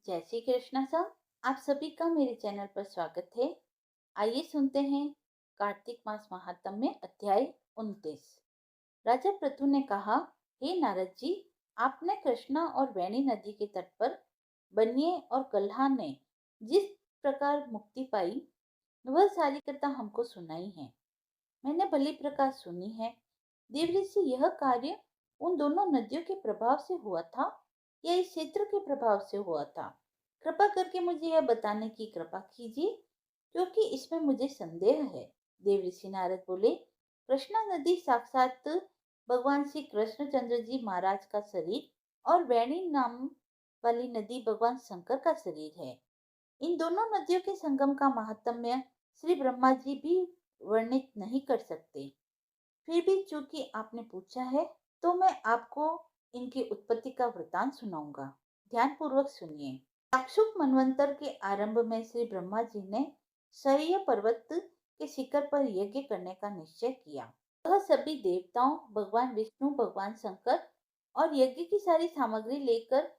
जय श्री कृष्णा सर। आप सभी का मेरे चैनल पर स्वागत है। आइए सुनते हैं कार्तिक मास महात्म्य अध्याय 29। राजा पृथु ने कहा, हे नारद जी, आपने कृष्णा और वेणी नदी के तट पर बनिए और कल्हा ने जिस प्रकार मुक्ति पाई वह सारी कथा हमको सुनाई है। मैंने भली प्रकार सुनी है। देवऋषि, यह कार्य उन दोनों नदियों के प्रभाव से हुआ था या इस क्षेत्र के प्रभाव से हुआ था? कृपा करके मुझे यह बताने की कृपा कीजिए, क्योंकि इसमें मुझे संदेह है। देवऋषि नारद बोले, कृष्णा नदी साक्षात भगवान श्री कृष्णचंद्र जी महाराज का शरीर और वेणी नाम वाली नदी भगवान शंकर का शरीर है। इन दोनों नदियों के संगम का महात्म्य श्री ब्रह्मा जी भी वर्णित नहीं कर सकते। फिर भी चूंकि आपने पूछा है, तो मैं आपको इनकी उत्पत्ति का वृतांत सुनाऊंगा। ध्यान पूर्वक सुनिए। चाक्षुष मनवंतर के आरंभ में श्री ब्रह्मा जी ने शैय पर्वत के शिखर पर यज्ञ करने का निश्चय किया। वह सभी देवताओं, भगवान विष्णु, भगवान शंकर और यज्ञ की सारी सामग्री लेकर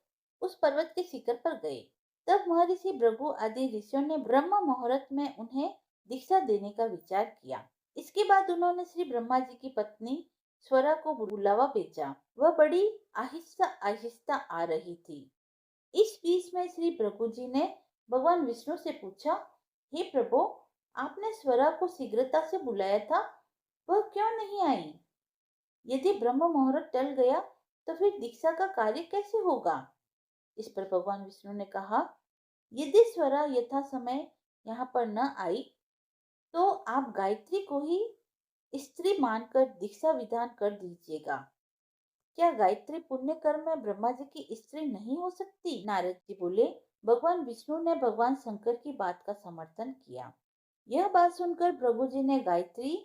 उस पर्वत के शिखर पर गए। तब महर्षि भृगु आदि ऋषियों ने ब्रह्म मुहूर्त में उन्हें दीक्षा देने का विचार किया। इसके बाद उन्होंने श्री ब्रह्मा जी की पत्नी स्वरा को बुलावा भेजा। वह बड़ी आहिस्ता आहिस्ता आ रही थी। इस बीच में श्री भृगु जी ने भगवान विष्णु से पूछा, हे प्रभु, आपने स्वरा को शीघ्रता से बुलाया था, वह क्यों नहीं आई? यदि ब्रह्म मुहूर्त टल गया तो फिर दीक्षा का कार्य कैसे होगा? इस पर भगवान विष्णु ने कहा, यदि स्वरा यथा समय यहाँ पर न आई तो आप गायत्री को ही स्त्री मानकर दीक्षा विधान कर दीजिएगा। क्या गायत्री पुण्य कर्म में ब्रह्मा जी की स्त्री नहीं हो सकती? नारद जी बोले। भगवान विष्णु ने भगवान शंकर की बात का समर्थन किया। यह बात सुनकर प्रभु जी ने गायत्री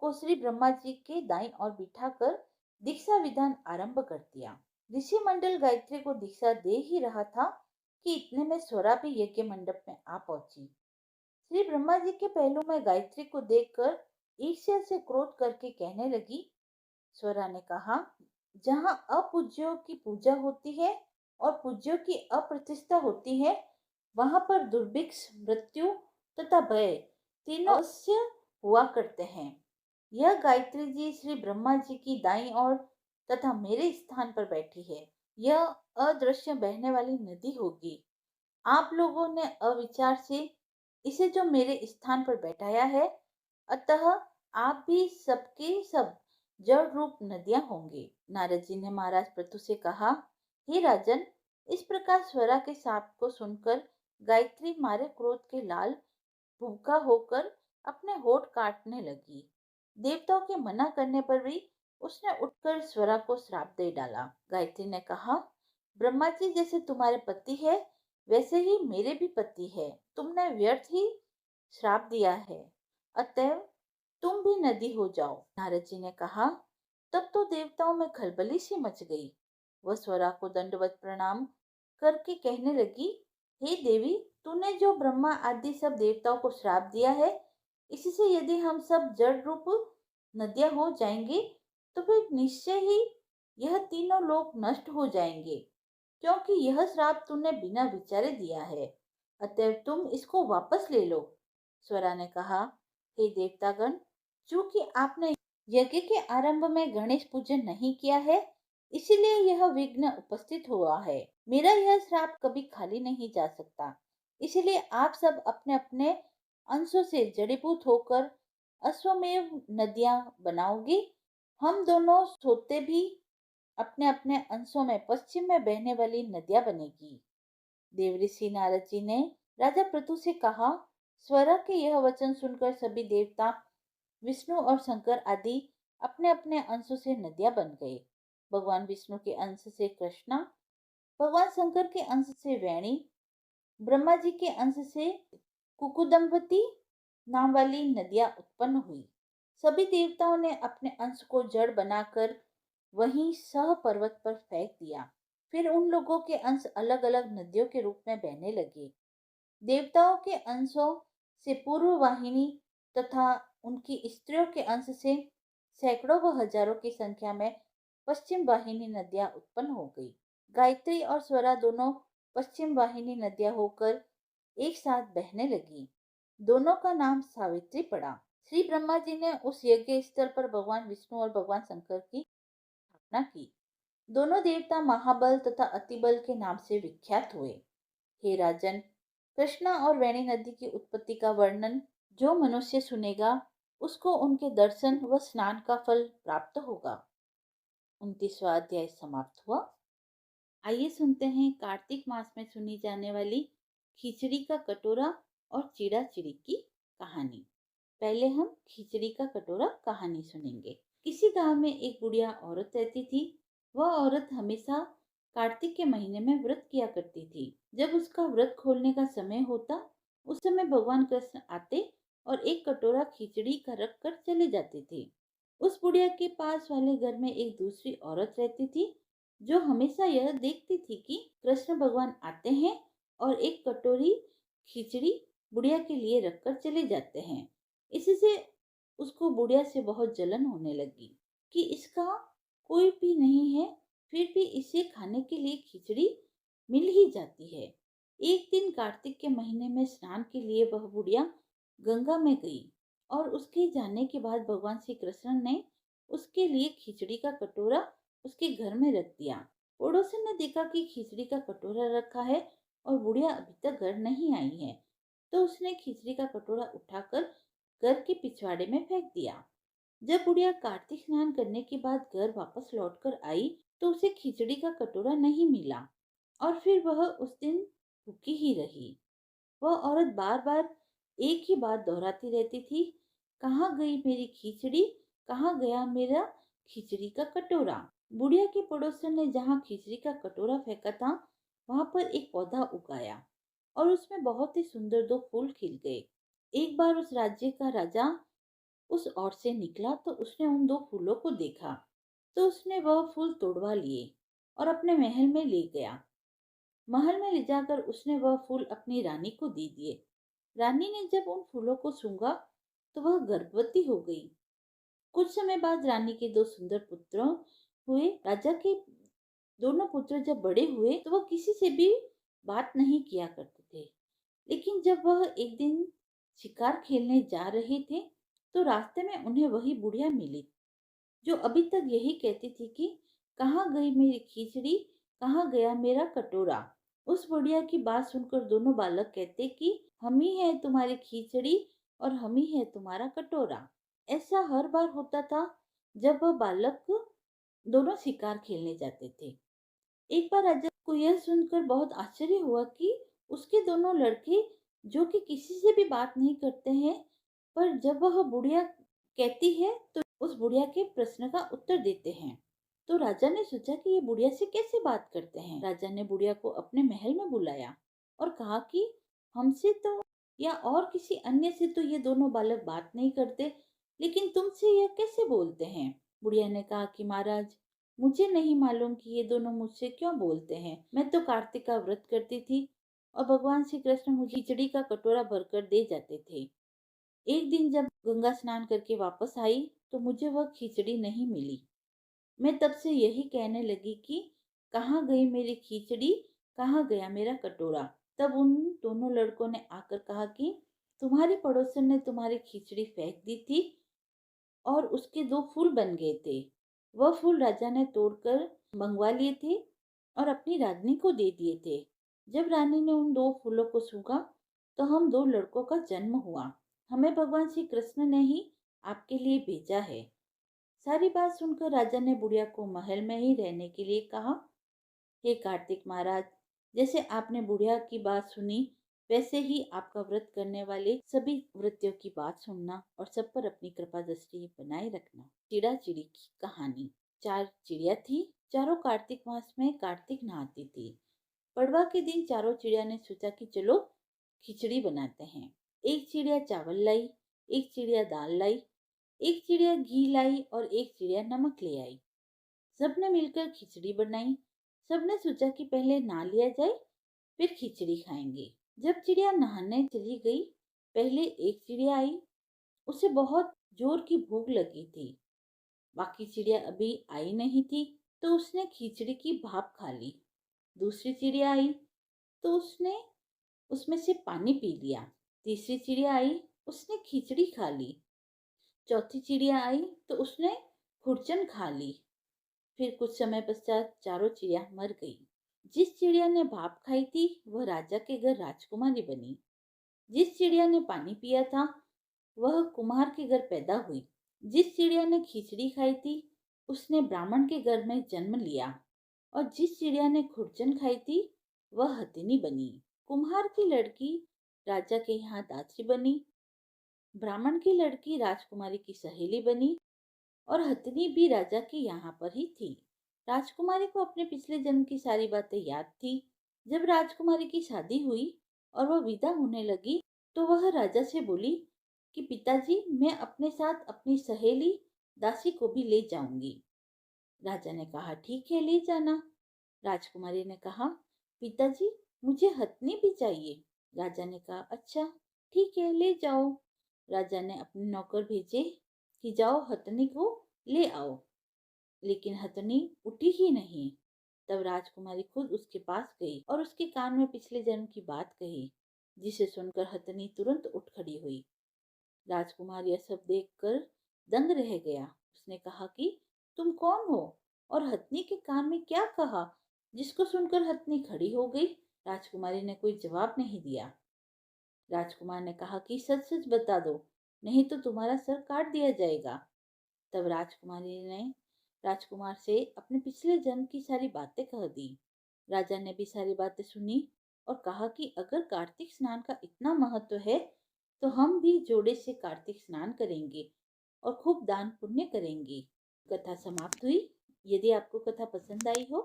को श्री ब्रह्मा जी के दाईं ओर बिठाकर दीक्षा विधान आरंभ कर दिया। ऋषि मंडल गायत्री को दीक्षा दे ही रहा था कि इतने में स्वरा भी यज्ञ मंडप में आ पहुंची। श्री ब्रह्मा जी के पहलू में गायत्री को देखकर ईर्ष्या से क्रोध करके कहने लगी। स्वरा ने कहा, जहाँ अपूज्यों की पूजा होती है और पूज्यों की अप्रतिष्ठा होती है, वहां पर दुर्भिक्ष, मृत्यु तथा भय तीनों अवश्य हुआ करते हैं। यह गायत्री जी श्री ब्रह्मा जी की दाईं ओर तथा मेरे स्थान पर बैठी है। यह अदृश्य बहने वाली नदी होगी। आप लोगों ने अविचार से इसे जो मेरे स्थान पर बैठाया है, अतः आप भी सबके सब जड़ रूप नदियां होंगे। नारद जी ने महाराज पृथु से कहा, हे राजन, इस प्रकार स्वरा के शाप को सुनकर गायत्री मारे क्रोध के लाल भूखा होकर अपने होठ काटने लगी। देवताओं के मना करने पर भी उसने उठकर स्वरा को श्राप दे डाला। गायत्री ने कहा, ब्रह्मा जी जैसे तुम्हारे पति है, वैसे ही मेरे भी पति है। तुमने व्यर्थ ही श्राप दिया है, अतएव तुम भी नदी हो जाओ। नारद जी ने कहा। तब तो देवताओं में खलबली सी मच गई। वह स्वरा को दंडवत प्रणाम करके कहने लगी, हे देवी, तूने जो ब्रह्मा आदि सब देवताओं को श्राप दिया है, इससे यदि हम सब जड़ रूप नदियां हो जाएंगे तो फिर निश्चय ही यह तीनों लोक नष्ट हो जाएंगे, क्योंकि यह श्राप तूने बिना विचारे दिया है। अतएव तुम इसको वापस ले लो। स्वरा ने कहा, हे देवतागण, चूंकि आपने यज्ञ के आरंभ में गणेश पूजन नहीं किया है, इसीलिए यह विघ्न उपस्थित हुआ है। मेरा यह श्राप कभी खाली नहीं जा सकता। इसलिए आप सब अपने अपने अंशों से जड़ीभूत होकर अश्वमेव नदियां बनाओगे। हम दोनों सोते भी अपने अपने अंशों में पश्चिम में बहने वाली नदियां बनेगी। देवऋषि नारद जी ने राजा पृथु से कहा। स्वरा के यह वचन सुनकर सभी देवता, विष्णु और शंकर आदि अपने अपने अंशों से नदियां बन गए। भगवान विष्णु के अंश से कृष्णा, भगवान शंकर के अंश से वेणी, ब्रह्मा जी के अंश से कुकुदम्बती नाम वाली नदियां उत्पन्न हुई। सभी देवताओं ने अपने अंश को जड़ बनाकर वहीं सह पर्वत पर फेंक दिया। फिर उन लोगों के अंश अलग अलग नदियों के रूप में बहने लगे। देवताओं के अंशों से पूर्व वाहिनी तथा उनकी स्त्रियों के अंश से सैकड़ों व हजारों की संख्या में पश्चिम वाहिनी नदियां उत्पन्न हो गई। गायत्री और स्वरा दोनों पश्चिम वाहिनी नदियां होकर एक साथ बहने लगी। दोनों का नाम सावित्री पड़ा। श्री ब्रह्मा जी ने उस यज्ञ स्थल पर भगवान विष्णु और भगवान शंकर की स्थापना की। दोनों देवता महाबल तथा अतिबल के नाम से विख्यात हुए। हे राजन, कृष्णा और वेणी नदी की उत्पत्ति का वर्णन जो मनुष्य सुनेगा उसको उनके दर्शन व स्नान का फल प्राप्त होगा। 29वां अध्याय समाप्त हुआ। आइए सुनते हैं कार्तिक मास में सुनी जाने वाली खिचड़ी का कटोरा और चिड़ा चिड़ी की कहानी। पहले हम खिचड़ी का कटोरा कहानी सुनेंगे। किसी गांव में एक बुढ़िया औरत रहती थी। वह औरत हमेशा कार्तिक के महीने में व्रत किया करती थी। जब उसका व्रत खोलने का समय होता उस समय भगवान कृष्ण आते और एक कटोरा खिचड़ी का रख कर चले जाते थे। उस बुढ़िया के पास वाले घर में एक दूसरी औरत रहती थी जो हमेशा यह देखती थी कि कृष्ण भगवान आते हैं और एक कटोरी खिचड़ी बुढ़िया के लिए रखकर चले जाते हैं। इससे उसको बुढ़िया से बहुत जलन होने लगी कि इसका कोई भी नहीं है, फिर भी इसे खाने के लिए खिचड़ी मिल ही जाती है। एक दिन कार्तिक के महीने में स्नान के लिए वह बुढ़िया गंगा में गई और उसके जाने के बाद भगवान श्री कृष्ण ने उसके लिए खिचड़ी का कटोरा उसके घर में रख दिया। पड़ोसन ने देखा कि खिचड़ी का कटोरा रखा है और बुढ़िया अभी तक घर नहीं आई है, तो उसने खिचड़ी का कटोरा उठाकर घर के पिछवाड़े में फेंक दिया। जब बुढ़िया कार्तिक स्नान करने के बाद घर वापस लौटकर आई तो उसे खिचड़ी का कटोरा नहीं मिला और फिर वह उस दिन भूखी ही रही। वह औरत बार बार एक ही बात दोहराती रहती थी, कहाँ गई मेरी खिचड़ी, कहाँ गया मेरा खिचड़ी का कटोरा। बुढ़िया के पड़ोसन ने जहाँ खिचड़ी का कटोरा फेंका था वहां पर एक पौधा उगाया और उसमें बहुत ही सुंदर दो फूल खिल गए। एक बार उस राज्य का राजा उस ओर से निकला तो उसने उन दो फूलों को देखा, तो उसने वह फूल तोड़वा लिए और अपने महल में ले गया। महल में ले जाकर उसने वह फूल अपनी रानी को दे दिए। रानी ने जब उन फूलों को सूंघा तो वह गर्भवती हो गई। कुछ समय बाद रानी के दो सुंदर पुत्र हुए। राजा के दोनों पुत्र जब बड़े हुए तो वह किसी से भी बात नहीं किया करते थे। लेकिन जब वह एक दिन शिकार खेलने जा रहे थे तो रास्ते में उन्हें वही बुढ़िया मिली जो अभी तक यही कहती थी कि कहाँ गई मेरी खिचड़ी, कहाँ गया मेरा कटोरा। उस बुढ़िया की बात सुनकर दोनों बालक कहते कि हम ही है तुम्हारी खिचड़ी और हम ही है तुम्हारा कटोरा। ऐसा हर बार होता था जब वह बालक दोनों शिकार खेलने जाते थे। एक बार राजा को यह सुनकर बहुत आश्चर्य हुआ कि उसके दोनों लड़के जो कि किसी से भी बात नहीं करते हैं, पर जब वह बुढ़िया कहती है तो उस बुढ़िया के प्रश्न का उत्तर देते हैं। तो राजा ने सोचा कि ये बुढ़िया से कैसे बात करते हैं। राजा ने बुढ़िया को अपने महल में बुलाया और कहा कि हमसे तो या और किसी अन्य से तो ये दोनों बालक बात नहीं करते, लेकिन तुमसे यह कैसे बोलते हैं। बुढ़िया ने कहा कि महाराज, मुझे नहीं मालूम कि ये दोनों मुझसे क्यों बोलते हैं। मैं तो कार्तिक का व्रत करती थी और भगवान श्री कृष्ण मुझे खिचड़ी का कटोरा भरकर दे जाते थे। एक दिन जब गंगा स्नान करके वापस आई तो मुझे वह खिचड़ी नहीं मिली। मैं तब से यही कहने लगी कि कहाँ गई मेरी खिचड़ी, कहाँ गया मेरा कटोरा। तब उन दोनों लड़कों ने आकर कहा कि तुम्हारी पड़ोसन ने तुम्हारी खिचड़ी फेंक दी थी और उसके दो फूल बन गए थे। वह फूल राजा ने तोड़कर मंगवा लिए थे और अपनी रानी को दे दिए थे। जब रानी ने उन दो फूलों को सूंघा तो हम दो लड़कों का जन्म हुआ। हमें भगवान श्री कृष्ण ने ही आपके लिए भेजा है। सारी बात सुनकर राजा ने बुढ़िया को महल में ही रहने के लिए कहा। हे कार्तिक महाराज, जैसे आपने बुढ़िया की बात सुनी वैसे ही आपका व्रत करने वाले सभी व्रतियों की बात सुनना और सब पर अपनी कृपा दृष्टि बनाए रखना। चिड़ा चिड़ी की कहानी। चार चिड़िया थी। चारों कार्तिक मास में कार्तिक नहाती थी। पड़वा के दिन चारों चिड़िया ने सोचा कि चलो खिचड़ी बनाते हैं। एक चिड़िया चावल लाई, एक चिड़िया दाल लाई, एक चिड़िया घी लाई और एक चिड़िया नमक ले आई। सबने मिलकर खिचड़ी बनाई। सबने सोचा कि पहले नहा लिया जाए फिर खिचड़ी खाएंगे। जब चिड़िया नहाने चली गई, पहले एक चिड़िया आई। उसे बहुत जोर की भूख लगी थी। बाकी चिड़िया अभी आई नहीं थी तो उसने खिचड़ी की भाप खा ली। दूसरी चिड़िया आई। तो उसने उसमें से पानी पी लिया। तीसरी चिड़िया आई, उसने खिचड़ी खा ली। चौथी चिड़िया आई तो उसने खुरचन खा ली। फिर कुछ समय पश्चात चारों चिड़िया मर गई। जिस चिड़िया ने भाप खाई थी वह राजा के घर राजकुमारी बनी। जिस चिड़िया ने पानी पिया था वह कुम्हार के घर पैदा हुई। जिस चिड़िया ने खिचड़ी खाई थी उसने ब्राह्मण के घर में जन्म लिया। और जिस चिड़िया ने खुरचन खाई थी वह हथिनी बनी। कुम्हार की लड़की राजा के यहाँ दासी बनी। ब्राह्मण की लड़की राजकुमारी की सहेली बनी। और हथिनी भी राजा के यहाँ पर ही थी। राजकुमारी को अपने पिछले जन्म की सारी बातें याद थी। जब राजकुमारी की शादी हुई और वह विदा होने लगी तो वह राजा से बोली कि पिताजी, मैं अपने साथ अपनी सहेली दासी को भी ले जाऊंगी। राजा ने कहा, ठीक है, ले जाना। राजकुमारी ने कहा, पिताजी, मुझे हथनी भी चाहिए। राजा ने कहा, अच्छा, ठीक है, ले जाओ। राजा ने अपने नौकर भेजे कि जाओ हथनी को ले आओ। लेकिन हथनी उठी ही नहीं। तब राजकुमारी खुद उसके पास गई और उसके कान में पिछले जन्म की बात कही, जिसे सुनकर हथनी तुरंत उठ खड़ी हुई। राजकुमार यह सब देखकर दंग रह गया। उसने कहा कि तुम कौन हो और हथनी के कान में क्या कहा, जिसको सुनकर हथनी खड़ी हो गई। राजकुमारी ने कोई जवाब नहीं दिया। राजकुमार ने कहा कि सच सच बता दो, नहीं तो तुम्हारा सर काट दिया जाएगा। तब राजकुमारी ने राजकुमार से अपने पिछले जन्म की सारी बातें कह दी। राजा ने भी सारी बातें सुनी और कहा कि अगर कार्तिक स्नान का इतना महत्व है तो हम भी जोड़े से कार्तिक स्नान करेंगे और खूब दान पुण्य करेंगे। कथा समाप्त हुई। यदि आपको कथा पसंद आई हो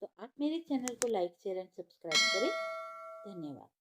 तो आप मेरे चैनल को लाइक शेयर एंड सब्सक्राइब करें। धन्यवाद।